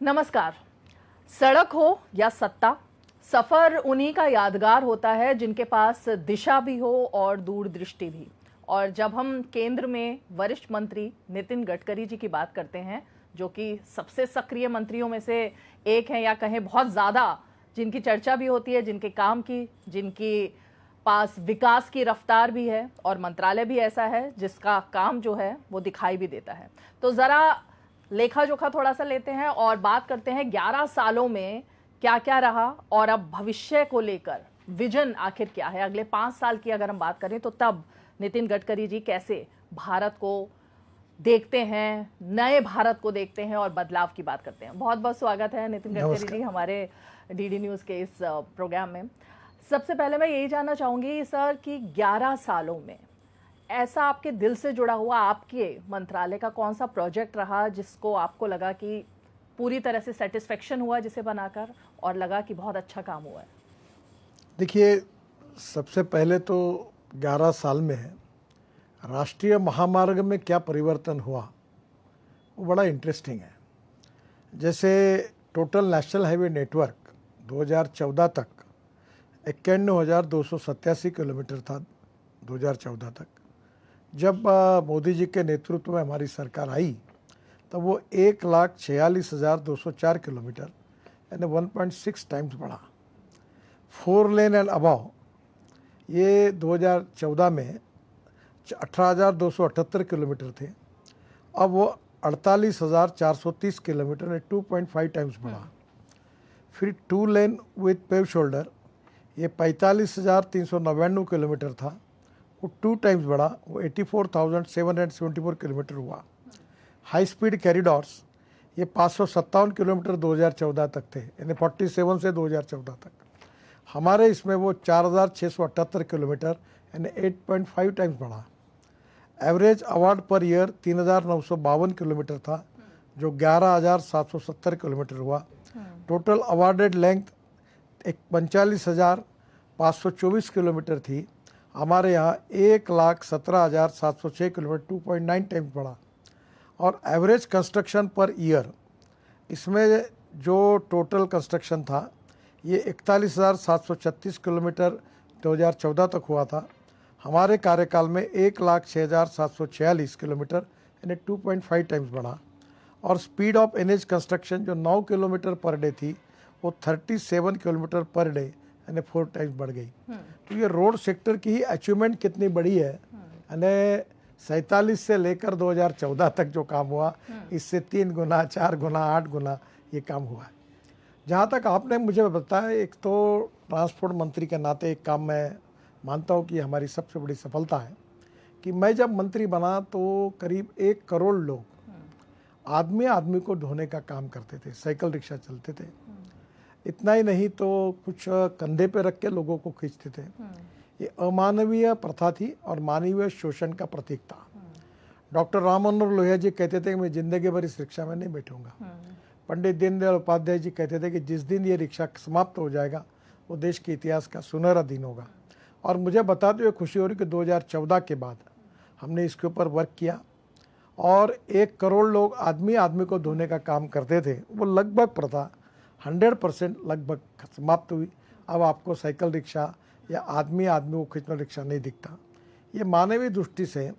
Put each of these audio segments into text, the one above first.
नमस्कार। सड़क हो या सत्ता, सफर उन्हीं का यादगार होता है जिनके पास दिशा भी हो और दूरदृष्टि भी। और जब हम केंद्र में वरिष्ठ मंत्री नितिन गडकरी जी की बात करते हैं, जो कि सबसे सक्रिय मंत्रियों में से एक हैं, या कहें बहुत ज्यादा जिनकी चर्चा भी होती है, जिनके काम की, जिनकी पास विकास की रफ्तार भी है और मंत्रालय भी ऐसा है जिसका काम जो है वो दिखाई भी देता है, तो जरा लेखा जोखा थोड़ा सा लेते हैं और बात करते हैं 11 सालों में क्या क्या रहा और अब भविष्य को लेकर विजन आखिर क्या है। अगले 5 साल की अगर हम बात करें तो तब नितिन गडकरी जी कैसे भारत को देखते हैं, नए भारत को देखते हैं और बदलाव की बात करते हैं। बहुत बहुत स्वागत है नितिन गडकरी जी हमारे डीडी न्यूज़ के इस प्रोग्राम में। सबसे पहले मैं यही जानना चाहूंगी सर कि 11 सालों में ऐसा आपके दिल से जुड़ा हुआ आपके मंत्रालय का कौन सा प्रोजेक्ट रहा जिसको आपको लगा कि पूरी तरह से सेटिस्फेक्शन हुआ जिसे बनाकर, और लगा कि बहुत अच्छा काम हुआ है? देखिए, सबसे पहले तो 11 साल में राष्ट्रीय महामार्ग में क्या परिवर्तन हुआ वो बड़ा इंटरेस्टिंग है। जैसे टोटल नेशनल हाईवे नेटवर्क 2014 तक 51,287 किलोमीटर था। 2014 तक जब मोदी जी के नेतृत्व में हमारी सरकार आई तब वो 1,46,204 किलोमीटर यानी 1.6 टाइम्स बढ़ा। 4 लेन एंड अबव ये 2014 में 18,278 किलोमीटर थे, अब वो 48,430 किलोमीटर 2.5 टाइम्स बढ़ा। फिर 2 लेन विथ पेव शोल्डर ये 45,399 किलोमीटर था, वो 2 टाइम्स बढ़ा, वो 84,774 किलोमीटर हुआ। हाई स्पीड कॉरिडोर्स ये 557 किलोमीटर 2014 तक थे, यानी 47 से 2014 तक। हमारे इसमें वो 4,678 किलोमीटर यानी 8.5 टाइम्स बढ़ा। Average award per year 3,952 kilometre था, जो 11,770 किलोमीटर हुआ। टोटल अवार्डेड लेंथ 45,524 किलोमीटर थी, हमारे यहाँ 1,17,706 किलोमीटर 2.9 टाइम्स बढ़ा। और एवरेज कंस्ट्रक्शन पर ईयर इसमें जो टोटल कंस्ट्रक्शन था ये 41,736 किलोमीटर 2014 तक हुआ था, हमारे कार्यकाल में 1,06,746 किलोमीटर यानी 2.5 टाइम्स बढ़ा। और स्पीड ऑफ एनएच कंस्ट्रक्शन जो 9 किलोमीटर पर डे थी वो 37 किलोमीटर पर डे यानी 4 टाइम्स बढ़ गई। तो ये रोड सेक्टर की ही अचीवमेंट कितनी बड़ी है, यानी 47 से लेकर 2014 तक जो काम हुआ इससे 3 गुना 4 गुना 8 गुना ये काम हुआ है। जहाँ तक आपने मुझे बताया, एक तो ट्रांसपोर्ट मंत्री के नाते एक काम मैं मानता हूँ कि हमारी सबसे बड़ी सफलता है कि मैं जब मंत्री बना तो करीब 1 करोड़ लोग आदमी आदमी को ढोने का काम करते थे, साइकिल रिक्शा चलते थे। इतना ही नहीं तो कुछ कंधे पे रख के लोगों को खींचते थे। ये अमानवीय प्रथा थी और मानवीय शोषण का प्रतीक था। डॉक्टर राम मनोहर लोहिया जी कहते थे कि मैं जिंदगी भर इस रिक्शा में नहीं बैठूंगा। पंडित दीनदयाल उपाध्याय जी कहते थे कि जिस दिन ये रिक्शा समाप्त हो जाएगा वो देश के इतिहास का सुनहरा दिन होगा। और मुझे बताते हुए खुशी हो रही कि 2014 के बाद हमने इसके ऊपर वर्क किया और 1 करोड़ लोग आदमी आदमी को धोने का काम करते थे, वो लगभग प्रथा 100% लगभग समाप्त हुई। अब आपको साइकिल रिक्शा या आदमी आदमी को खींचना रिक्शा नहीं दिखता। ये मानवीय दृष्टि से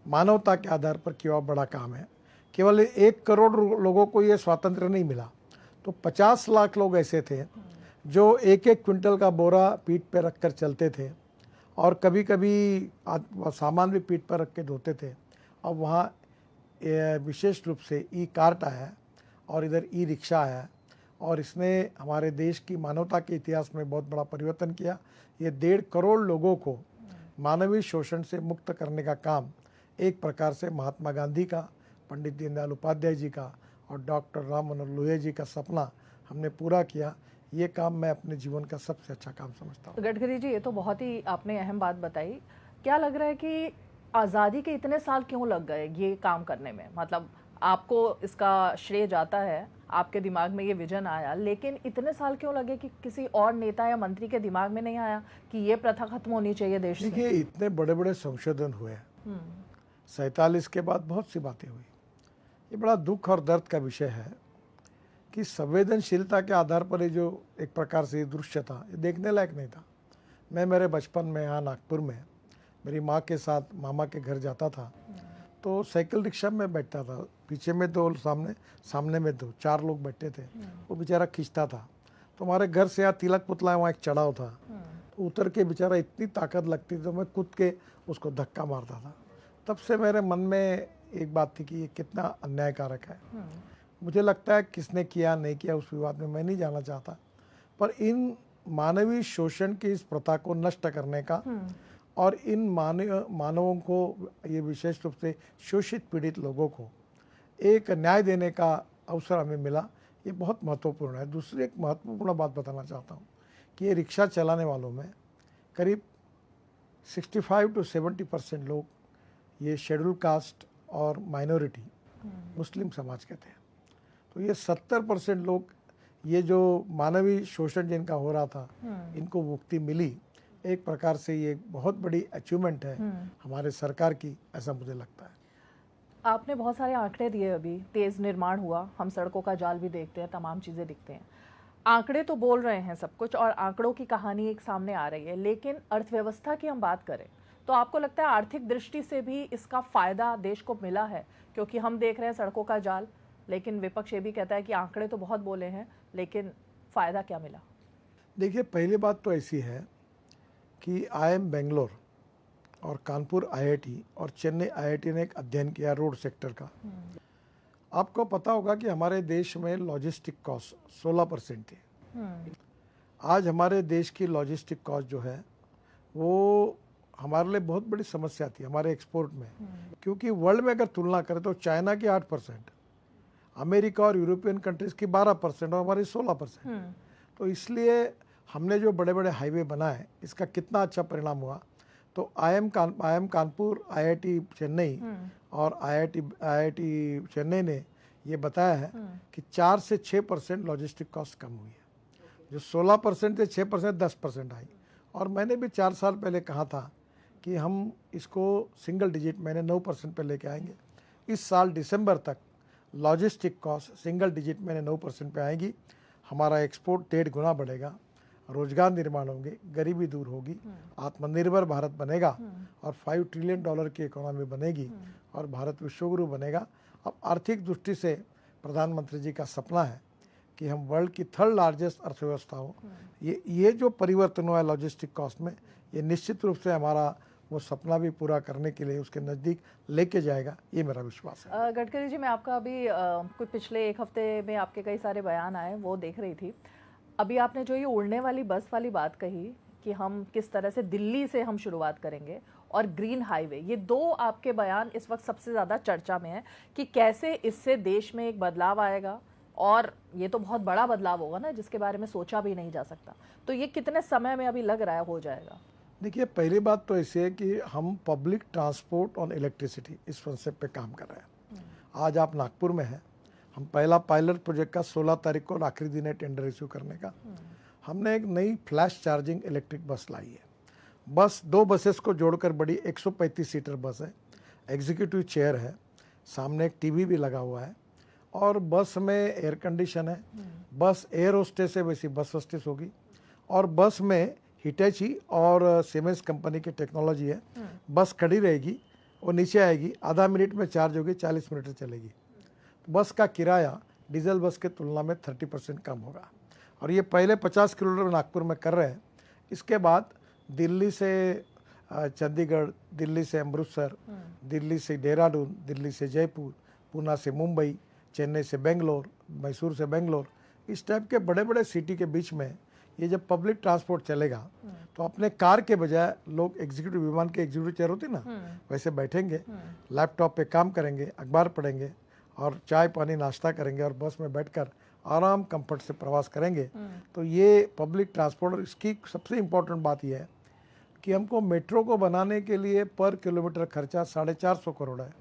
मानवता के आधार पर किया हुआ बड़ा काम है। केवल 1 करोड़ लोगों को ये स्वातंत्र्य नहीं मिला, तो 50 लाख लोग ऐसे थे जो 1-1 क्विंटल का बोरा पीठ पे रख कर चलते थे और कभी कभी सामान भी पीठ पर रख के धोते थे। अब वहाँ विशेष रूप से ई कार्ट आया है और इधर ई रिक्शा आया है और इसने हमारे देश की मानवता के इतिहास में बहुत बड़ा परिवर्तन किया। ये 1.5 करोड़ लोगों को मानवीय शोषण से मुक्त करने का काम एक प्रकार से महात्मा गांधी का, पंडित दीनदयाल उपाध्याय जी का और डॉक्टर राम मनोहर लोहिया जी का सपना हमने पूरा किया। ये काम मैं अपने जीवन का सबसे अच्छा काम समझता हूँ। गडकरी जी, ये तो बहुत ही आपने अहम बात बताई। क्या लग रहा है कि आज़ादी के इतने साल क्यों लग गए ये काम करने में? मतलब आपको इसका श्रेय जाता है, आपके दिमाग में ये विजन आया, लेकिन इतने साल क्यों लगे कि किसी और नेता या मंत्री के दिमाग में नहीं आया कि ये प्रथा खत्म होनी चाहिए देश से? देखिए, इतने बड़े बड़े संशोधन हुए, 47 के बाद बहुत सी बातें हुई। ये बड़ा दुख और दर्द का विषय है कि संवेदनशीलता के आधार पर ये जो एक प्रकार से ये दृश्य था, ये देखने लायक नहीं था। मैं मेरे बचपन में यहाँ नागपुर में मेरी माँ के साथ मामा के घर जाता था, तो साइकिल रिक्शा में बैठता था, पीछे में दो, सामने में दो, 4 लोग बैठे थे। वो बेचारा खींचता था, तो हमारे घर से यहाँ तिलक पुतला है, वहाँ एक चढ़ाव था, तो उतर के बेचारा इतनी ताकत लगती थी तो मैं कूद के उसको धक्का मारता था। तब से मेरे मन में एक बात थी कि ये कितना अन्यायकारक है। मुझे लगता है किसने किया नहीं किया उस विवाद में मैं नहीं जाना चाहता, पर इन मानवीय शोषण की इस प्रथा को नष्ट करने का और इन मानवों को, ये विशेष रूप से शोषित पीड़ित लोगों को एक न्याय देने का अवसर हमें मिला, ये बहुत महत्वपूर्ण है। दूसरी एक महत्वपूर्ण बात बताना चाहता हूँ कि ये रिक्शा चलाने वालों में करीब 65 to 70% लोग ये शेड्यूल कास्ट और माइनॉरिटी मुस्लिम समाज के थे। तो ये 70% लोग, ये जो मानवीय शोषण जिनका हो रहा था, इनको मुक्ति मिली। एक प्रकार से ये बहुत बड़ी अचीवमेंट है हमारे सरकार की, ऐसा मुझे लगता है। आपने बहुत सारे आंकड़े दिए, अभी तेज निर्माण हुआ, हम सड़कों का जाल भी देखते हैं, तमाम चीज़ें दिखते हैं, आंकड़े तो बोल रहे हैं सब कुछ और आंकड़ों की कहानी एक सामने आ रही है, लेकिन अर्थव्यवस्था की हम बात करें तो आपको लगता है आर्थिक दृष्टि से भी इसका फायदा देश को मिला है? क्योंकि हम देख रहे हैं सड़कों का जाल, लेकिन विपक्ष ये भी कहता है कि आंकड़े तो बहुत बोले हैं, लेकिन फायदा क्या मिला? देखिए, पहली बात तो ऐसी है कि IIM बेंगलोर और कानपुर IIT और चेन्नई IIT ने एक अध्ययन किया रोड सेक्टर का। आपको पता होगा कि हमारे देश में लॉजिस्टिक कॉस्ट 16% थी। आज हमारे देश की लॉजिस्टिक कॉस्ट जो है वो हमारे लिए बहुत बड़ी समस्या थी हमारे एक्सपोर्ट में, क्योंकि वर्ल्ड में अगर तुलना करें तो चाइना की 8%, अमेरिका और यूरोपियन कंट्रीज़ की 12% और हमारी 16%। तो इसलिए हमने जो बड़े बड़े हाईवे बनाए, इसका कितना अच्छा परिणाम हुआ। तो IIM कानपुर, IIT चेन्नई और IIT चेन्नई ने ये बताया है कि 4 से 6% लॉजिस्टिक कॉस्ट कम हुई है। जो 16% से 6% 10% आई। और मैंने भी 4 साल पहले कहा था कि हम इसको सिंगल डिजिट, मैंने 9% पे लेके आएंगे। इस साल दिसंबर तक लॉजिस्टिक कॉस्ट सिंगल डिजिट मैंने 9% पे आएगी। हमारा एक्सपोर्ट 1.5 गुना बढ़ेगा, रोजगार निर्माण होंगे, गरीबी दूर होगी, आत्मनिर्भर भारत बनेगा और $5 ट्रिलियन की इकोनॉमी बनेगी और भारत विश्वगुरु बनेगा। अब आर्थिक दृष्टि से प्रधानमंत्री जी का सपना है कि हम वर्ल्ड की 3rd लार्जेस्ट अर्थव्यवस्था हो। ये जो परिवर्तन हुआ है लॉजिस्टिक कॉस्ट में, ये निश्चित रूप से हमारा वो सपना भी पूरा करने के लिए उसके नज़दीक लेके जाएगा, ये मेरा विश्वास है। गडकरी जी, मैं आपका अभी कुछ पिछले 1 हफ्ते में आपके कई सारे बयान आए, वो देख रही थी। अभी आपने जो ये उड़ने वाली बस वाली बात कही कि हम किस तरह से दिल्ली से हम शुरुआत करेंगे, और ग्रीन हाईवे, ये 2 आपके बयान इस वक्त सबसे ज़्यादा चर्चा में है कि कैसे इससे देश में एक बदलाव आएगा, और ये तो बहुत बड़ा बदलाव होगा ना, जिसके बारे में सोचा भी नहीं जा सकता। तो ये कितने समय में अभी लग रहा है हो जाएगा? देखिए, पहली बात तो ऐसी है कि हम पब्लिक ट्रांसपोर्ट और इलेक्ट्रिसिटी इस कॉन्सेप्ट पे काम कर रहे हैं। आज आप नागपुर में हैं, हम पहला पायलट प्रोजेक्ट का 16 तारीख को आखिरी दिन है टेंडर इश्यू करने का। हमने एक नई फ्लैश चार्जिंग इलेक्ट्रिक बस लाई है। बस 2 बसेस को जोड़कर बड़ी 135 सीटर बस है, एग्जीक्यूटिव चेयर है, सामने एक टीवी भी लगा हुआ है और बस में एयर कंडीशन है। बस एयर होस्टेस है, वैसी बस होस्टेस होगी और बस में हिटैची और सीमेंस कंपनी की टेक्नोलॉजी है। बस खड़ी रहेगी, वो नीचे आएगी, आधा मिनट में चार्ज होगी, 40 मिनट चलेगी। बस का किराया डीजल बस के तुलना में 30% कम होगा और ये पहले 50 किलोमीटर नागपुर में कर रहे हैं। इसके बाद दिल्ली से चंडीगढ़, दिल्ली से अमृतसर, दिल्ली से देहरादून, दिल्ली से जयपुर, पूना से मुंबई, चेन्नई से बेंगलोर, मैसूर से बेंगलोर, इस टाइप के बड़े बड़े सिटी के बीच में ये जब पब्लिक ट्रांसपोर्ट चलेगा तो अपने कार के बजाय लोग एग्जीक्यूटिव विमान के एग्जीक्यूटिव चेयर होती ना, वैसे बैठेंगे, लैपटॉप पे काम करेंगे, अखबार पढ़ेंगे और चाय पानी नाश्ता करेंगे और बस में बैठकर आराम कंफर्ट से प्रवास करेंगे। तो ये पब्लिक ट्रांसपोर्ट, और इसकी सबसे इम्पोर्टेंट बात यह है कि हमको मेट्रो को बनाने के लिए पर किलोमीटर खर्चा 450 करोड़ है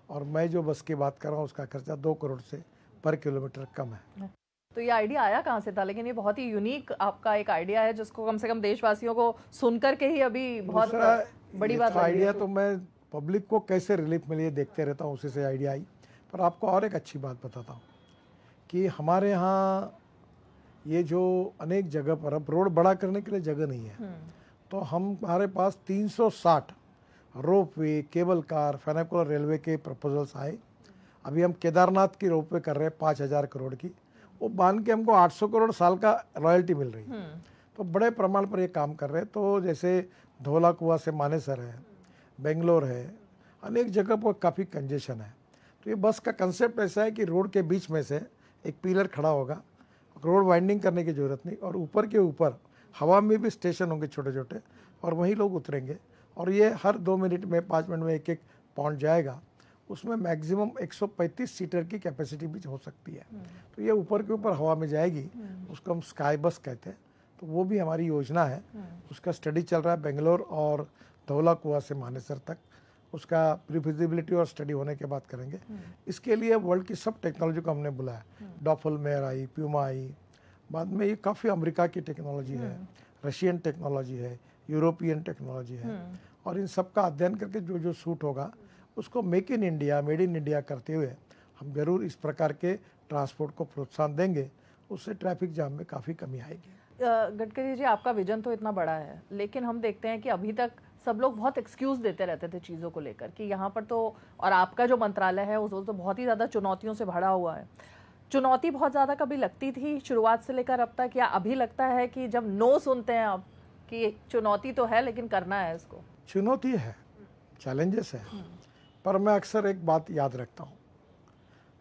और मैं जो बस की बात कर रहा हूँ उसका खर्चा 2 करोड़ से पर किलोमीटर कम है। तो ये आइडिया आया कहाँ से था? लेकिन ये बहुत ही यूनिक आपका एक आइडिया है, जिसको कम से कम देशवासियों को सुनकर के ही अभी बहुत बड़ी बात लगी है। आइडिया तो मैं पब्लिक को कैसे रिलीफ मिले देखते रहता हूँ, उसी से आइडिया आई। पर आपको और एक अच्छी बात बताता हूँ कि हमारे यहाँ ये जो अनेक जगह पर अब रोड बड़ा करने के लिए जगह नहीं है, तो हमारे पास 360 रोप वे, केबल कार, फेनाकुलर रेलवे के प्रपोजल्स आए। अभी हम केदारनाथ की रोप वे कर रहे हैं 5,000 करोड़ की, वो बांध के हमको 800 करोड़ साल का रॉयल्टी मिल रही है। तो बड़े प्रमाण पर ये काम कर रहे हैं। तो जैसे धौला कुआं से मानेसर है, बेंगलोर है, अनेक जगह पर काफ़ी कंजेशन है। तो ये बस का कंसेप्ट ऐसा है कि रोड के बीच में से एक पिलर खड़ा होगा, रोड वाइंडिंग करने की ज़रूरत नहीं, और ऊपर के ऊपर हवा में भी स्टेशन होंगे छोटे छोटे, और वहीं लोग उतरेंगे, और ये हर 2 मिनट में 5 मिनट में एक एक पॉइंट जाएगा। उसमें मैक्सिमम 135 सीटर की कैपेसिटी भी हो सकती है। तो ये ऊपर के ऊपर हवा में जाएगी, उसको हम स्काई बस कहते हैं। तो वो भी हमारी योजना है, उसका स्टडी चल रहा है बेंगलोर और धौला कुआं से मानेसर तक। उसका प्री फिजिबिलिटी और स्टडी होने के बाद करेंगे। इसके लिए वर्ल्ड की सब टेक्नोलॉजी को हमने बुलाया, डॉफलमेयर आई, प्यूमा आई, बाद में ये काफ़ी अमेरिका की टेक्नोलॉजी है, रशियन टेक्नोलॉजी है, यूरोपियन टेक्नोलॉजी है, और इन सब का अध्ययन करके जो जो सूट होगा उसको make in India, made in India करते हुए हम जरूर इस प्रकार के ट्रांसपोर्ट को प्रोत्साहन देंगे। उससे ट्रैफिक जाम में काफ़ी कमी आएगी। गडकरी जी, आपका विजन तो इतना बड़ा है, लेकिन हम देखते हैं कि अभी तक सब लोग बहुत एक्सक्यूज देते रहते थे चीज़ों को लेकर कि यहाँ पर तो, और आपका जो मंत्रालय है उस तो बहुत ही ज़्यादा चुनौतियों से भरा हुआ है। चुनौती बहुत ज़्यादा कभी लगती थी शुरुआत से लेकर अब तक, या अभी लगता है कि जब नो सुनते हैं आप कि चुनौती तो है लेकिन करना है इसको? चुनौती है, चैलेंजेस है, पर मैं अक्सर एक बात याद रखता हूँ,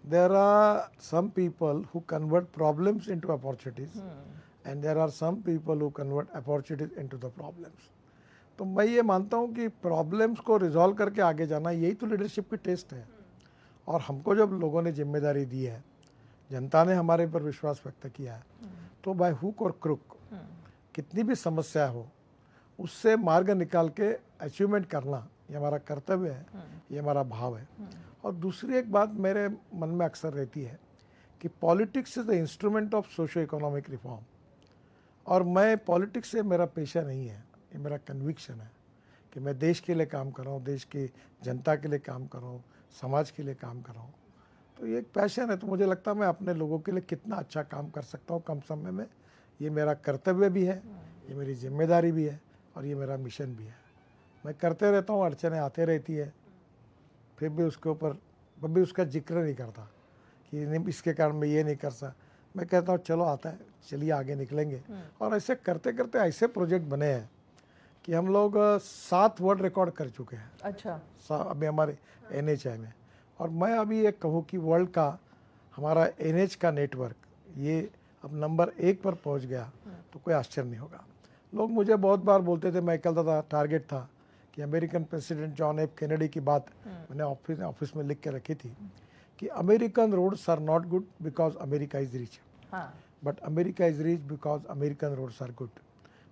there are some people who convert problems into opportunities and there are some people who convert opportunities into the problems. तो मैं ये मानता हूँ कि प्रॉब्लम्स को रिजॉल्व करके आगे जाना, यही तो लीडरशिप की टेस्ट है। और हमको जब लोगों ने जिम्मेदारी दी है, जनता ने हमारे पर विश्वास व्यक्त किया है, तो बाय हुक और क्रुक कितनी भी समस्या हो उससे मार्ग निकाल के अचीवमेंट करना, ये हमारा कर्तव्य है, ये हमारा भाव है। और दूसरी एक बात मेरे मन में अक्सर रहती है कि politics is the instrument of socio economic reform, और मैं पॉलिटिक्स से मेरा पेशा नहीं है, ये मेरा कन्विक्शन है कि मैं देश के लिए काम कर रहा हूँ, देश की जनता के लिए काम कर रहा हूँ, समाज के लिए काम कर रहा हूँ। तो ये एक पैशन है। तो मुझे लगता है मैं अपने लोगों के लिए कितना अच्छा काम कर सकता हूँ कम समय में, ये मेरा कर्तव्य भी है, ये मेरी जिम्मेदारी भी है, और ये मेरा मिशन भी है। मैं करते रहता हूँ, अड़चनें आते रहती है, फिर भी उसके ऊपर कभी उसका जिक्र नहीं करता कि इसके कारण मैं ये नहीं कर सकता। मैं कहता हूँ चलो आता है, चलिए आगे निकलेंगे। और ऐसे करते करते ऐसे प्रोजेक्ट बने हैं कि हम लोग 7 वर्ल्ड रिकॉर्ड कर चुके हैं। अच्छा। अभी हमारे NHI में, और मैं अभी ये कहूँ कि वर्ल्ड का हमारा NH का नेटवर्क ये अब नंबर 1 पर पहुँच गया, तो कोई आश्चर्य नहीं होगा। लोग मुझे बहुत बार बोलते थे, मैं कहता था टारगेट था कि American president John F Kennedy की बात मैंने ऑफिस में लिख के रखी थी कि American roads are not good because America is rich, but America is rich because American roads are good.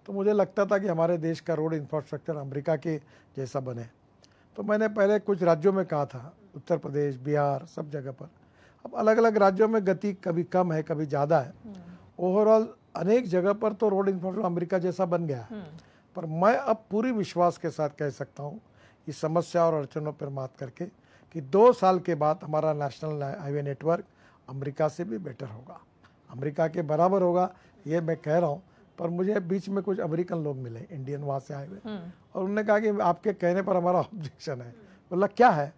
तो मुझे लगता था कि हमारे देश का रोड इंफ्रास्ट्रक्चर अमेरिका के जैसा बने। तो मैंने पहले कुछ राज्यों में कहा था, उत्तर प्रदेश, बिहार, सब जगह पर। अब अलग अलग राज्यों में गति कभी कम है, कभी ज़्यादा है। ओवरऑल अनेक जगह पर तो रोड इंफ्रास्ट्रक्चर अमेरिका जैसा बन गया है। पर मैं अब पूरी विश्वास के साथ कह सकता हूँ इस समस्या और अड़चनों पर मात करके कि 2 साल के बाद हमारा नेशनल हाईवे नेटवर्क अमेरिका से भी बेटर होगा, अमेरिका के बराबर होगा, ये मैं कह रहा हूँ। पर मुझे बीच में कुछ अमेरिकन लोग मिले, इंडियन वहाँ से आए हुए, और उन्होंने कहा कि आपके कहने पर हमारा ऑब्जेक्शन है। बोला क्या है?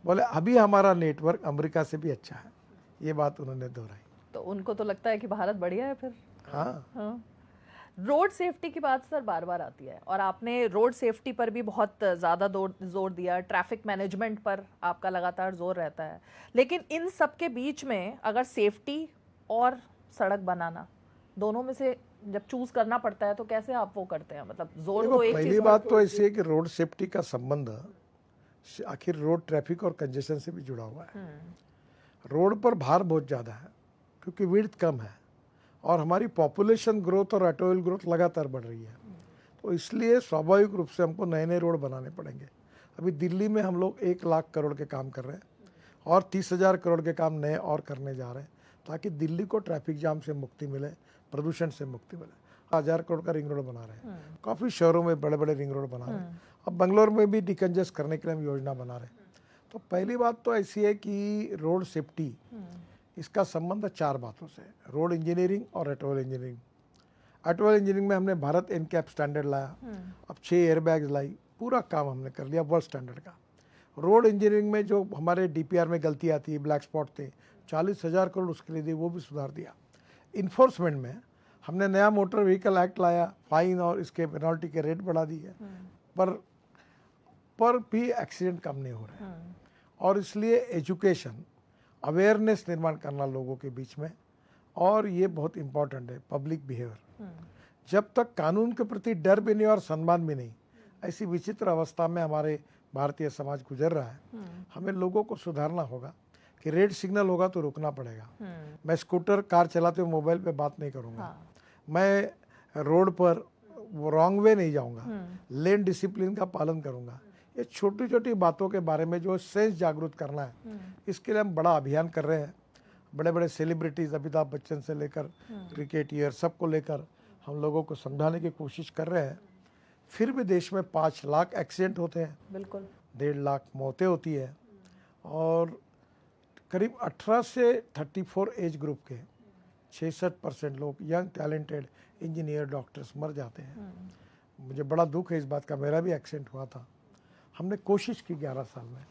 बोले अभी हमारा नेटवर्क अमेरिका से भी अच्छा है। ये बात उन्होंने दोहराई। तो उनको तो लगता है कि भारत बढ़िया है फिर। हाँ। रोड सेफ्टी की बात सर बार बार आती है, और आपने रोड सेफ्टी पर भी बहुत ज़्यादा जोर दिया, ट्रैफिक मैनेजमेंट पर आपका लगातार जोर रहता है। लेकिन इन सब के बीच में अगर सेफ्टी और सड़क बनाना, दोनों में से जब चूज करना पड़ता है तो कैसे आप वो करते हैं? मतलब जोर तो एक पहली बात तो ऐसी है कि रोड सेफ्टी का संबंध आखिर रोड ट्रैफिक और कंजेशन से भी जुड़ा हुआ है। रोड पर भार बहुत ज़्यादा है क्योंकि विड्थ कम है, और हमारी पॉपुलेशन ग्रोथ और ऑटोमोबाइल ग्रोथ लगातार बढ़ रही है। तो इसलिए स्वाभाविक रूप से हमको नए नए रोड बनाने पड़ेंगे। अभी दिल्ली में हम लोग 1 लाख करोड़ के काम कर रहे हैं, और 30,000 करोड़ के काम नए और करने जा रहे हैं, ताकि दिल्ली को ट्रैफिक जाम से मुक्ति मिले, प्रदूषण से मुक्ति मिले। 1,000 करोड़ का रिंग रोड बना रहे हैं, काफ़ी शहरों में बड़े बड़े रिंग रोड बना रहे हैं। अब बंगलोर में भी डिकंजेस्ट करने के लिए हम योजना बना रहे हैं। तो पहली बात तो ऐसी है कि रोड सेफ्टी इसका संबंध 4 बातों से, रोड इंजीनियरिंग और एटोल इंजीनियरिंग। एटोल इंजीनियरिंग में हमने भारत एनकैप स्टैंडर्ड लाया, अब 6 एयरबैग्स लाई, पूरा काम हमने कर लिया वर्ल्ड स्टैंडर्ड का। रोड इंजीनियरिंग में जो हमारे डीपीआर में गलती आती है, ब्लैक स्पॉट थे, 40,000 करोड़ उसके लिए दिए, वो भी सुधार दिया। इन्फोर्समेंट में हमने नया मोटर व्हीकल एक्ट लाया, फाइन और इसके पेनल्टी के रेट बढ़ा दिए, पर भी एक्सीडेंट कम नहीं हो रहे। और इसलिए एजुकेशन, अवेयरनेस निर्माण करना लोगों के बीच में, और ये बहुत इम्पोर्टेंट है पब्लिक बिहेवियर। जब तक कानून के प्रति डर भी नहीं और सम्मान भी नहीं, ऐसी विचित्र अवस्था में हमारे भारतीय समाज गुजर रहा है। हमें लोगों को सुधारना होगा कि रेड सिग्नल होगा तो रुकना पड़ेगा। मैं स्कूटर कार चलाते हुए मोबाइल पे बात नहीं करूँगा, मैं रोड पर रॉन्ग वे नहीं जाऊँगा, लेन डिसिप्लिन का पालन करूँगा। ये छोटी छोटी बातों के बारे में जो सेंस जागरूक करना है, इसके लिए हम बड़ा अभियान कर रहे हैं। बड़े बड़े सेलिब्रिटीज़, अमिताभ बच्चन से लेकर क्रिकेटियर, सबको लेकर हम लोगों को समझाने की कोशिश कर रहे हैं। फिर भी देश में 5 लाख एक्सीडेंट होते हैं, बिल्कुल 1.5 लाख मौतें होती है, और करीब 18 से 34 एज ग्रुप के 66% लोग, यंग टैलेंटेड इंजीनियर, डॉक्टर्स मर जाते हैं। मुझे बड़ा दुख है इस बात का, मेरा भी एक्सीडेंट हुआ था। हमने कोशिश की 11 साल में,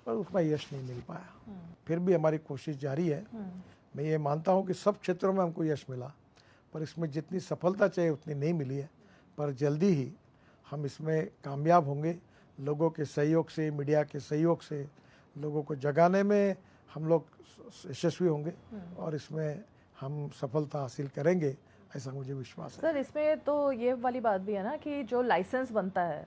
पर उसमें यश नहीं मिल पाया। फिर भी हमारी कोशिश जारी है। मैं ये मानता हूँ कि सब क्षेत्रों में हमको यश मिला, पर इसमें जितनी सफलता चाहिए उतनी नहीं मिली है। पर जल्दी ही हम इसमें कामयाब होंगे, लोगों के सहयोग से, मीडिया के सहयोग से लोगों को जगाने में हम लोग यशस्वी होंगे, और इसमें हम सफलता हासिल करेंगे, ऐसा मुझे विश्वास है। सर, इसमें तो ये वाली बात भी है ना कि जो लाइसेंस बनता है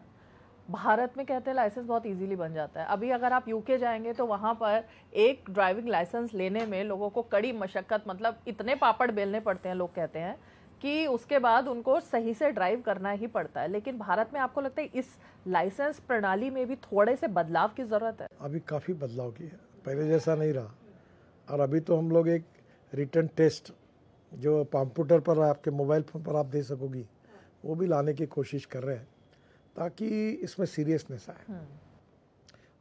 भारत में, कहते हैं लाइसेंस बहुत इजीली बन जाता है। अभी अगर आप यूके जाएंगे तो वहाँ पर एक ड्राइविंग लाइसेंस लेने में लोगों को कड़ी मशक्कत, मतलब इतने पापड़ बेलने पड़ते हैं, लोग कहते हैं कि उसके बाद उनको सही से ड्राइव करना ही पड़ता है। लेकिन भारत में आपको लगता है इस लाइसेंस प्रणाली में भी थोड़े से बदलाव की ज़रूरत है? अभी काफ़ी बदलाव की है, पहले जैसा नहीं रहा। और अभी तो हम लोग एक रिटन टेस्ट जो कंप्यूटर पर, आपके मोबाइल फोन पर आप दे सकोगी, वो भी लाने की कोशिश कर रहे हैं, ताकि इसमें सीरियसनेस आए।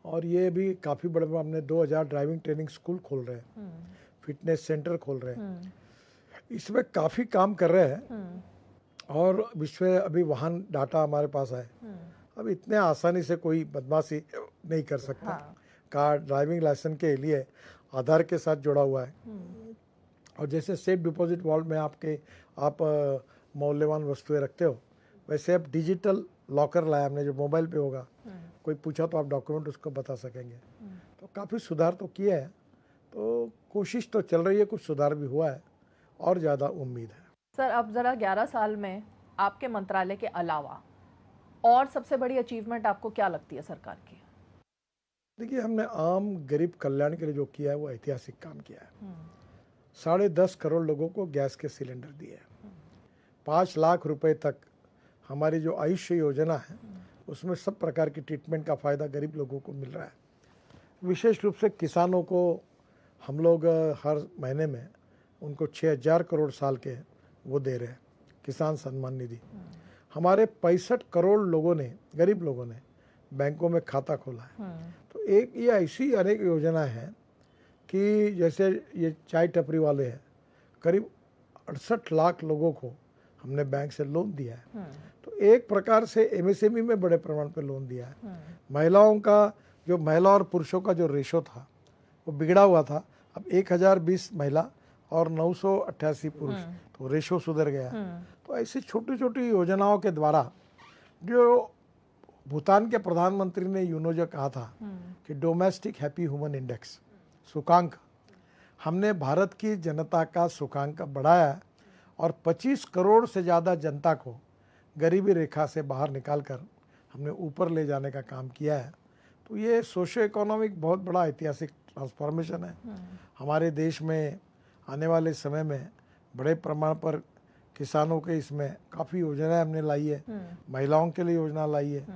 और ये भी काफ़ी बड़े, हमने 2000 ड्राइविंग ट्रेनिंग स्कूल खोल रहे हैं, फिटनेस सेंटर खोल रहे हैं, इसमें काफ़ी काम कर रहे हैं। और विश्व अभी वाहन डाटा हमारे पास है, अब इतने आसानी से कोई बदमाशी नहीं कर सकता। कार ड्राइविंग लाइसेंस के लिए आधार के साथ जुड़ा हुआ है। और जैसे सेफ डिपॉजिट वॉल्ट में आप मौल्यवान वस्तुएं रखते हो, वैसे अब डिजिटल लॉकर लाया हमने, जो मोबाइल पे होगा, कोई पूछा तो आप डॉक्यूमेंट उसको बता सकेंगे। तो काफ़ी सुधार तो किया है, तो कोशिश तो चल रही है, कुछ सुधार भी हुआ है, और ज़्यादा उम्मीद है। सर, अब ज़रा 11 साल में आपके मंत्रालय के अलावा और सबसे बड़ी अचीवमेंट आपको क्या लगती है सरकार की? देखिए, हमने आम गरीब कल्याण के लिए जो किया है वो ऐतिहासिक काम किया है। 10.5 करोड़ लोगों को गैस के सिलेंडर दिए हैं। 5 लाख रुपए तक हमारी जो आयुष्य योजना है, उसमें सब प्रकार की ट्रीटमेंट का फ़ायदा गरीब लोगों को मिल रहा है। विशेष रूप से किसानों को हम लोग हर महीने में उनको 6000 करोड़ साल के वो दे रहे हैं, किसान सम्मान निधि। हमारे 65 करोड़ लोगों ने, गरीब लोगों ने बैंकों में खाता खोला है। तो एक ये ऐसी अनेक योजनाएं हैं कि जैसे ये चाय टपरी वाले हैं, करीब 68 लाख लोगों को हमने बैंक से लोन दिया है। तो एक प्रकार से एमएसएमई में बड़े प्रमाण पर लोन दिया है। महिलाओं का, जो महिला और पुरुषों का जो रेशो था वो बिगड़ा हुआ था, अब 1020 महिला और 988 पुरुष, तो रेशो सुधर गया। तो ऐसी छोटी छोटी योजनाओं के द्वारा, जो भूटान के प्रधानमंत्री ने यूनोजो कहा था कि डोमेस्टिक हैप्पी ह्यूमन इंडेक्स, सूचकांक, हमने भारत की जनता का सूचकांक बढ़ाया है, और 25 करोड़ से ज़्यादा जनता को गरीबी रेखा से बाहर निकालकर हमने ऊपर ले जाने का काम किया है। तो ये सोशो इकोनॉमिक बहुत बड़ा ऐतिहासिक ट्रांसफॉर्मेशन है। हमारे देश में आने वाले समय में बड़े प्रमाण पर किसानों के इसमें काफ़ी योजनाएं हमने लाई है, महिलाओं के लिए योजना लाई है।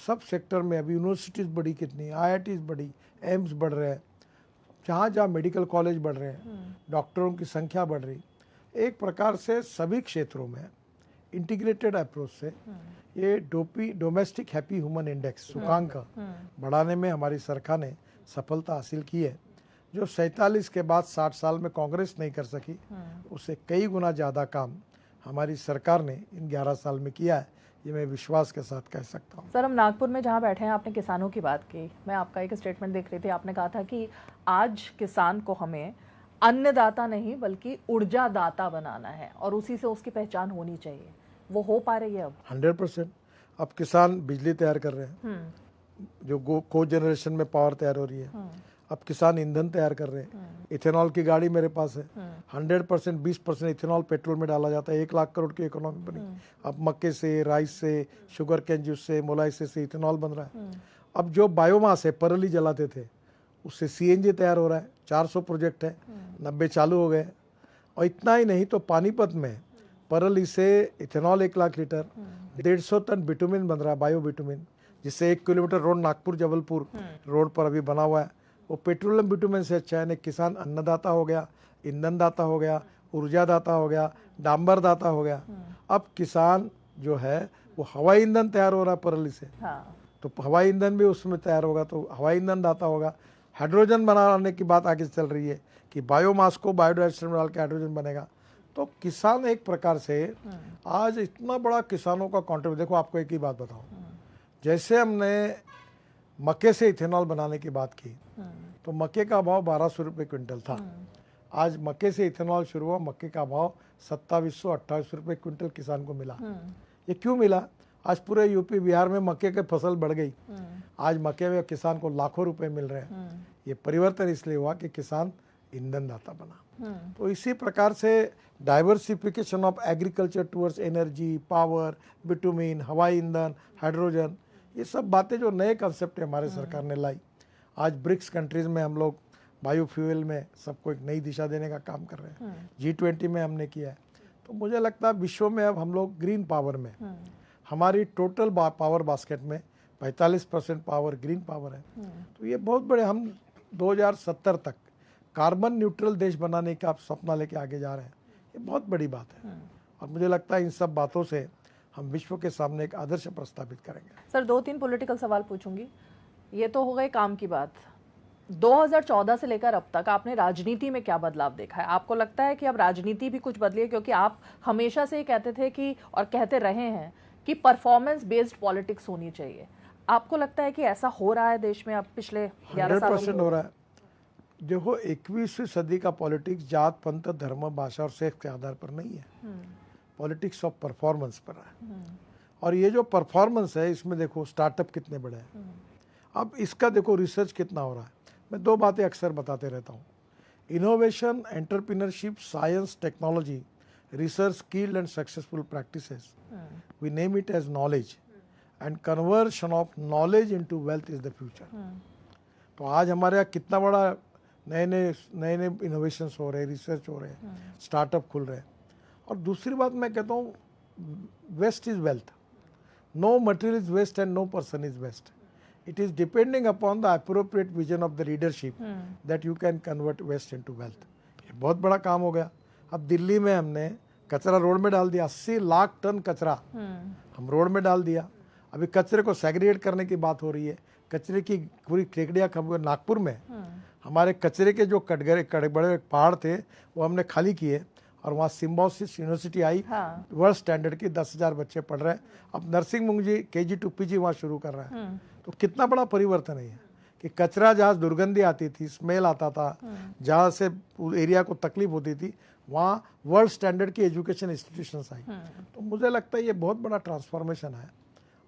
सब सेक्टर में अभी यूनिवर्सिटीज़ बढ़ी, कितनी आईआईटीज़ बढ़ी, एम्स बढ़ रहे हैं, जहाँ जहाँ मेडिकल कॉलेज बढ़ रहे हैं, डॉक्टरों की संख्या बढ़ रही। एक प्रकार से सभी क्षेत्रों में इंटीग्रेटेड अप्रोच से ये डोमेस्टिक हैप्पी ह्यूमन इंडेक्स सूचकांक बढ़ाने में हमारी सरकार ने सफलता हासिल की है। जो 47 के बाद 60 साल में कांग्रेस नहीं कर सकी, उससे कई गुना ज़्यादा काम हमारी सरकार ने इन 11 साल में किया है, ये मैं विश्वास के साथ कह सकता हूँ। सर, हम नागपुर में जहाँ बैठे हैं, आपने किसानों की बात की। मैं आपका एक स्टेटमेंट देख रही थी, आपने कहा था कि आज किसान को हमें अन्नदाता नहीं बल्कि ऊर्जादाता बनाना है और उसी से उसकी पहचान होनी चाहिए। वो हो पा रही है अब? 100%। अब किसान बिजली तैयार कर रहे हैं, जो को जनरेशन में पावर तैयार हो रही है। अब किसान ईंधन तैयार कर रहे हैं। इथेनॉल की गाड़ी मेरे पास है। 100% 20% इथेनॉल पेट्रोल में डाला जाता है। 1 लाख करोड़ की इकोनॉमी बनी। अब मक्के से, राइस से, शुगर कैन जूस से, मोलाइसिस से इथेनॉल बन रहा है। अब जो बायोमास है, परली जलाते थे, उससे CNG तैयार हो रहा है। 400 प्रोजेक्ट है, 90 चालू हो गए। और इतना ही नहीं तो पानीपत में परली से ethanol 1 lakh litre, 150 tonne bitumen बन रहा है, बायो बिटुमिन, जिससे 1 kilometre road Nagpur Jabalpur road पर अभी बना हुआ है। वो पेट्रोलियम बिटुमिन से अच्छा है। किसान अन्नदाता हो गया, ईंधन दाता हो गया, ऊर्जा दाता हो गया, डांबर दाता हो गया। अब किसान जो है वो हवाई ईंधन तैयार हो रहा है परली से। तो हवाई ईंधन भी उसमें तैयार होगा, तो हवाई ईंधन दाता होगा। हाइड्रोजन बनाने की बात आगे चल रही है कि बायोमास को बायोडाइवर्सिटी में डाल के हाइड्रोजन बनेगा। तो किसान एक प्रकार से आज इतना बड़ा किसानों का कॉन्ट्रीब्यूशन। देखो, आपको एक ही बात बताऊं, जैसे हमने मक्के से इथेनॉल बनाने की बात की तो मक्के का भाव 1200 रुपये क्विंटल था। आज मक्के से इथेनॉल शुरू हुआ, मक्के का भाव 2700-2800 रुपये क्विंटल किसान को मिला। ये क्यों मिला? आज पूरे यूपी बिहार में मक्के की फसल बढ़ गई। आज मक्के में किसान को लाखों रुपए मिल रहे हैं। ये परिवर्तन इसलिए हुआ कि किसान ईंधन दाता बना। तो इसी प्रकार से diversification of agriculture towards energy, power, bitumen, हवाई ईंधन, हाइड्रोजन, ये सब बातें जो नए कंसेप्ट है हमारे सरकार ने लाई। आज ब्रिक्स कंट्रीज में हम लोग बायोफ्यूल में सबको एक नई दिशा देने का काम कर रहे हैं। G20 में हमने किया है। तो मुझे लगता है विश्व में अब हम लोग ग्रीन पावर में, हमारी टोटल पावर बास्केट में 45% पावर ग्रीन पावर है। तो ये बहुत बड़े, हम 2070 तक कार्बन न्यूट्रल देश बनाने का सपना लेके आगे जा रहे हैं। ये बहुत बड़ी बात है और मुझे लगता है इन सब बातों से हम विश्व के सामने एक आदर्श प्रस्तावित करेंगे। सर, 2-3 पॉलिटिकल सवाल पूछूंगी। ये तो हो गए काम की बात। 2014 से लेकर अब तक आपने राजनीति में क्या बदलाव देखा है? आपको लगता है कि अब राजनीति भी कुछ बदली है? क्योंकि आप हमेशा से कहते थे कि, और कहते रहे हैं कि परफॉर्मेंस बेस्ड पॉलिटिक्स होनी चाहिए। आपको लगता है कि ऐसा हो रहा है देश में अब पिछले 11 सालों में? 100% हो रहा है। देखो, 21वीं सदी का पॉलिटिक्स जात, पंथ, धर्म, भाषा और सेक्स के आधार पर नहीं है। पॉलिटिक्स ऑफ परफॉर्मेंस पर है। और ये जो परफॉर्मेंस है, इसमें देखो स्टार्टअप कितने बड़े हैं। अब इसका देखो रिसर्च कितना हो रहा है। मैं 2 बातें अक्सर बताते रहता हूँ, innovation, entrepreneurship, science, technology, research, skilled and successful practices, we name it as knowledge, and conversion of knowledge into wealth is the future. तो आज हमारे यहाँ कितना बड़ा नए नए इनोवेशंस हो रहे हैं, रिसर्च हो रहे हैं, स्टार्टअप खुल रहे हैं। और दूसरी बात मैं कहता हूँ, waste is wealth, no material is waste and no person is waste. It is depending upon the appropriate vision of the leadership that you can convert waste into wealth. ये बहुत बड़ा काम हो गया। अब दिल्ली में हमने कचरा रोड में डाल दिया, 80 लाख टन कचरा हम रोड में डाल दिया। अभी कचरे को सेग्रीगेट करने की बात हो रही है। कचरे की पूरी खेकड़ियाँ खम गई। नागपुर में हमारे कचरे के जो बड़े पहाड़ थे वो हमने खाली किए और वहाँ symbiosis university I. World standard की 10,000 बच्चे पढ़ रहे हैं। अब नर्सिंग मुंजी KG to PG वहाँ शुरू कर रहा है। तो कितना बड़ा परिवर्तन है कि कचरा जहाँ दुर्गंधी आती थी, स्मेल आता था, जहाँ से एरिया को तकलीफ होती थी, वहाँ वर्ल्ड स्टैंडर्ड की एजुकेशन इंस्टीट्यूशंस आई। तो मुझे लगता है ये बहुत बड़ा ट्रांसफॉर्मेशन है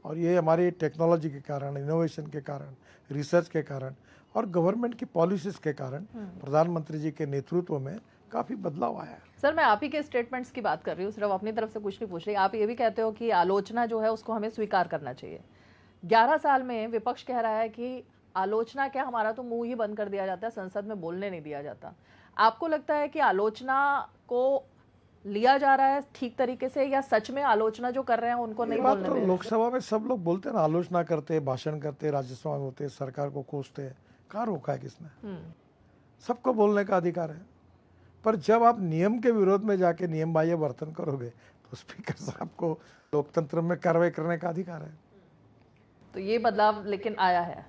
और ये हमारी टेक्नोलॉजी के कारण, इनोवेशन के कारण, रिसर्च के कारण और गवर्नमेंट की पॉलिसीज के कारण, प्रधानमंत्री जी के नेतृत्व में काफ़ी बदलाव आया है। सर, मैं आप ही के स्टेटमेंट्स की बात कर रही हूँ, सिर्फ अपनी तरफ से कुछ नहीं पूछ रही। आप ये भी कहते हो कि आलोचना जो है उसको हमें स्वीकार करना चाहिए। 11 साल में विपक्ष कह रहा है कि आलोचना क्या, हमारा तो मुंह ही बंद कर दिया जाता है, संसद में बोलने नहीं दिया जाता। आपको लगता है कि आलोचना को लिया जा रहा है ठीक तरीके से, या सच में आलोचना जो कर रहे हैं उनको नहीं बोलने दे रहे? लोकसभा में सब लोग बोलते हैं ना, आलोचना करते, भाषण करते, राज्यसभा में होते, सरकार को कोसते। कहाँ रोका है किसने? सबको बोलने का अधिकार है। पर जब आप नियम के विरोध में जाके नियम बाह्य वर्तन करोगे तो स्पीकर साहब को लोकतंत्र में कार्रवाई करने का अधिकार है। तो ये बदलाव लेकिन आया है।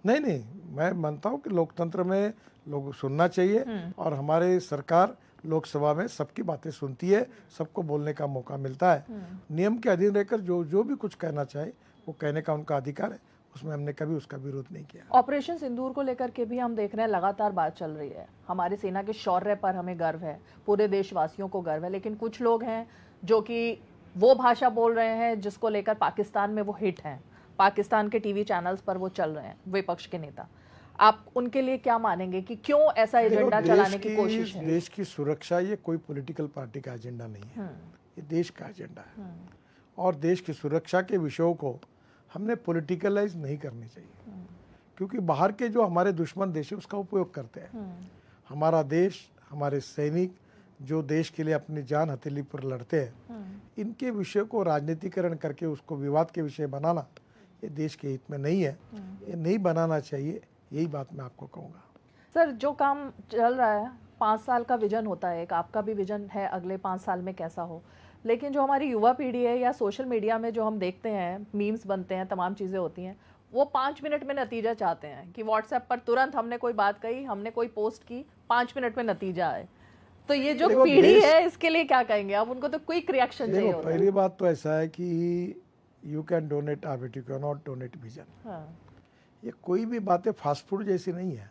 नहीं नहीं, मैं मानता हूँ कि लोकतंत्र में लोग सुनना चाहिए और हमारे सरकार लोकसभा में सबकी बातें सुनती है, सबको बोलने का मौका मिलता है। नियम के अधीन रहकर जो जो भी कुछ कहना चाहे वो कहने का उनका अधिकार है, उसमें हमने कभी उसका विरोध नहीं किया। ऑपरेशन सिंदूर को लेकर के भी हम देख रहे हैं लगातार बात चल रही है। हमारी सेना के शौर्य पर हमें गर्व है, पूरे देशवासियों को गर्व है, लेकिन कुछ लोग हैं जो कि वो भाषा बोल रहे हैं जिसको लेकर पाकिस्तान में वो हिट हैं, पाकिस्तान के टीवी चैनल्स पर वो चल रहे हैं, विपक्ष के नेता। आप उनके लिए क्या मानेंगे कि क्यों ऐसा एजेंडा चलाने की कोशिश है? देश की सुरक्षा ये कोई पॉलिटिकल पार्टी का एजेंडा नहीं है, ये देश का एजेंडा है। और देश की सुरक्षा के विषयों को हमने पॉलिटिकलाइज नहीं करनी चाहिए, क्योंकि बाहर के जो हमारे दुश्मन देश है उसका उपयोग करते हैं। हमारा देश, हमारे सैनिक जो देश के लिए अपनी जान हथेली पर लड़ते हैं, इनके विषय को राजनीतिकरण करके उसको विवाद के विषय बनाना ये देश के हित में नहीं है, ये नहीं बनाना चाहिए। यही बात मैं आपको कहूँगा। सर, जो काम चल रहा है 5 साल का विजन होता है, एक आपका भी विजन है अगले 5 साल में कैसा हो, लेकिन जो हमारी युवा पीढ़ी है या सोशल मीडिया में जो हम देखते हैं, मीम्स बनते हैं, तमाम चीज़ें होती हैं, वो 5 मिनट में नतीजा चाहते हैं कि व्हाट्सएप पर तुरंत हमने कोई बात कही, हमने कोई पोस्ट की, 5 मिनट में नतीजा आए। तो ये जो पीढ़ी है इसके लिए क्या कहेंगे आप? उनको तो क्विक रिएक्शन चाहिए होता है। पहली बात तो ऐसा है कि यू कैन डोनेट आर but you can not donate vision. ये कोई भी बातें फास्ट फूड जैसी नहीं है।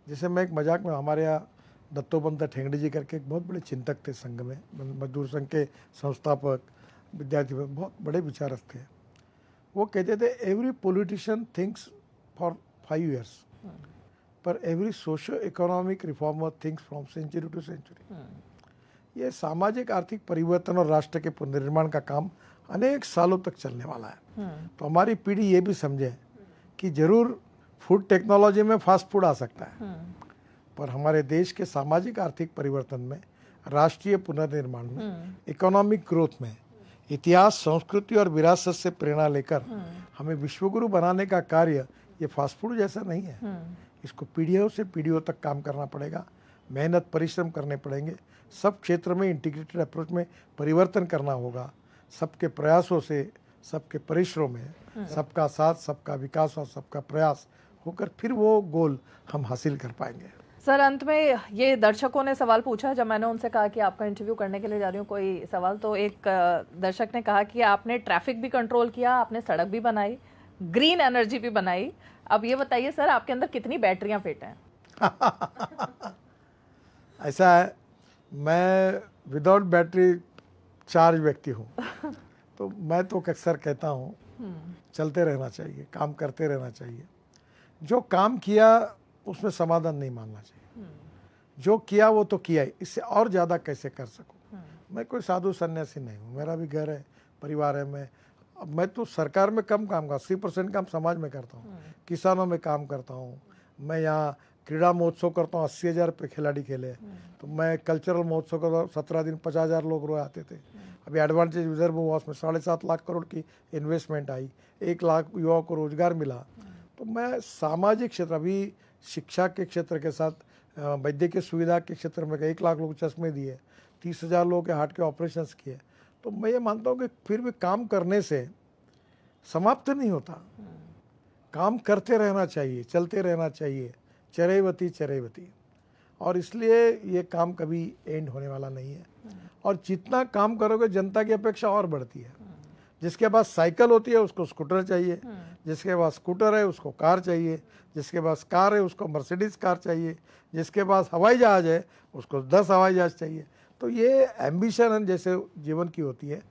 जैसे मैं एक मजाक में, हमारे यहाँ दत्तोपंत ठेंगड़ी जी करके एक बहुत बड़े चिंतक थे संघ में, मजदूर संघ के संस्थापक, विद्यार्थी, बहुत बड़े विचारक थे। वो कहते थे every politician thinks for 5 years पर every socio economic reformer thinks from century to century. ये सामाजिक आर्थिक परिवर्तन और राष्ट्र के पुनर्निर्माण का काम अनेक सालों तक चलने वाला है। तो हमारी पीढ़ी ये भी समझे कि जरूर फूड टेक्नोलॉजी में फास्ट फूड आ सकता है, पर हमारे देश के सामाजिक आर्थिक परिवर्तन में, राष्ट्रीय पुनर्निर्माण में, इकोनॉमिक ग्रोथ में, इतिहास, संस्कृति और विरासत से प्रेरणा लेकर हमें विश्वगुरु बनाने का कार्य ये फास्ट फूड जैसा नहीं है। इसको पीढ़ियों से पीढ़ियों तक काम करना पड़ेगा, मेहनत परिश्रम करने पड़ेंगे, सब क्षेत्र में इंटीग्रेटेड अप्रोच में परिवर्तन करना होगा। सबके प्रयासों से, सबके परिश्रम में, सबका साथ, सबका विकास और सबका प्रयास होकर फिर वो गोल हम हासिल कर पाएंगे। सर, अंत में ये दर्शकों ने सवाल पूछा जब मैंने उनसे कहा कि आपका इंटरव्यू करने के लिए जा रही हूँ कोई सवाल, तो एक दर्शक ने कहा कि आपने ट्रैफिक भी कंट्रोल किया, आपने सड़क भी बनाई, ग्रीन एनर्जी भी बनाई। अब ये बताइए सर, आपके अंदर कितनी बैटरियां फिट हैं? ऐसा है, मैं विदाउट बैटरी चार्ज व्यक्ति हूँ। तो मैं तो अक्सर कहता हूँ चलते रहना चाहिए, काम करते रहना चाहिए। जो काम किया उसमें समाधान नहीं मानना चाहिए। जो किया वो तो किया ही, इससे और ज़्यादा कैसे कर सकूँ। मैं कोई साधु सन्यासी नहीं हूँ, मेरा भी घर है, परिवार है। मैं तो सरकार में कम काम का 80% काम समाज में करता हूँ, किसानों में काम करता हूँ। मैं यहाँ क्रीड़ा महोत्सव करता हूँ, 80,000 पे खिलाड़ी खेले। तो मैं कल्चरल महोत्सव करता हूँ, 17 दिन 50,000 लोग रोज आते थे। अभी एडवांटेज रिजर्व हुआ, उसमें 7.5 लाख करोड़ की इन्वेस्टमेंट आई, 1 लाख युवाओं को रोजगार मिला। तो मैं सामाजिक क्षेत्र, अभी शिक्षा के क्षेत्र के साथ वैद्यकीय सुविधा के क्षेत्र में 1 लाख लोग चश्मे दिए, 30,000 लोगों के हार्ट के ऑपरेशंस किए। तो मैं ये मानता हूँ कि फिर भी काम करने से समाप्त नहीं होता, काम करते रहना चाहिए, चलते रहना चाहिए, चरैवती चरैवती। और इसलिए ये काम कभी एंड होने वाला नहीं है। और जितना काम करोगे जनता की अपेक्षा और बढ़ती है। जिसके पास साइकिल होती है उसको स्कूटर चाहिए, जिसके पास स्कूटर है उसको कार चाहिए, जिसके पास कार है उसको मर्सिडीज कार चाहिए, जिसके पास हवाई जहाज है उसको 10 हवाई जहाज चाहिए। तो ये एम्बिशन जैसे जीवन की होती है,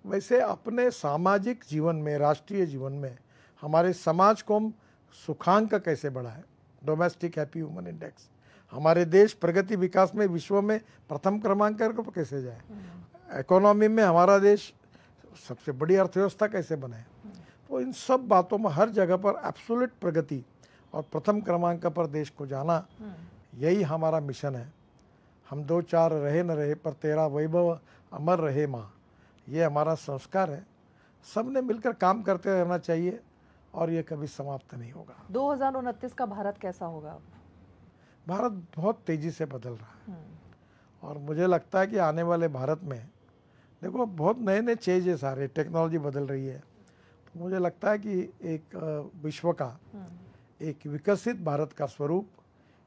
वैसे अपने सामाजिक जीवन में, राष्ट्रीय जीवन में हमारे समाज को हम सुखांक कैसे बढ़ाएं, डोमेस्टिक हैप्पी ह्यूमन इंडेक्स, हमारे देश प्रगति विकास में विश्व में प्रथम क्रमांक पर कैसे जाए, इकोनॉमी में हमारा देश सबसे बड़ी अर्थव्यवस्था कैसे बने। तो इन सब बातों में हर जगह पर एब्सोल्यूट प्रगति और प्रथम क्रमांक पर देश को जाना, यही हमारा मिशन है। हम 2-4 रहे न रहे पर तेरा वैभव अमर रहे माँ, ये हमारा संस्कार है। सब ने मिलकर काम करते रहना चाहिए और ये कभी समाप्त नहीं होगा। 2029 का भारत कैसा होगा? भारत बहुत तेज़ी से बदल रहा है और मुझे लगता है कि आने वाले भारत में देखो बहुत नए नए चेंजेस आ रहे, टेक्नोलॉजी बदल रही है। तो मुझे लगता है कि एक विश्व का एक विकसित भारत का स्वरूप,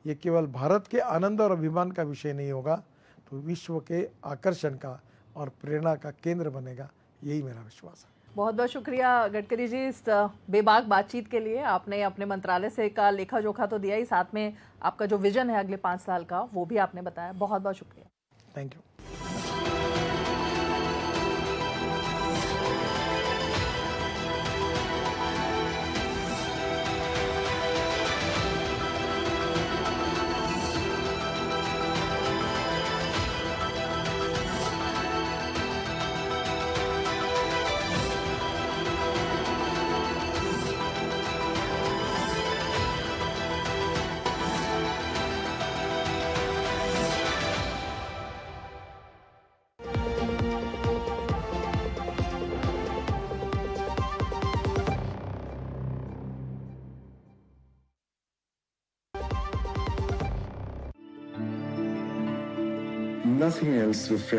ये केवल भारत के आनंद और अभिमान का विषय नहीं होगा, तो विश्व के आकर्षण का और प्रेरणा का केंद्र बनेगा, यही मेरा विश्वास है। बहुत बहुत शुक्रिया गडकरी जी इस बेबाक बातचीत के लिए। आपने अपने मंत्रालय से का लेखा जोखा तो दिया ही, साथ में आपका जो विजन है अगले 5 साल का वो भी आपने बताया। बहुत बहुत शुक्रिया। Thank you. Nothing else refreshes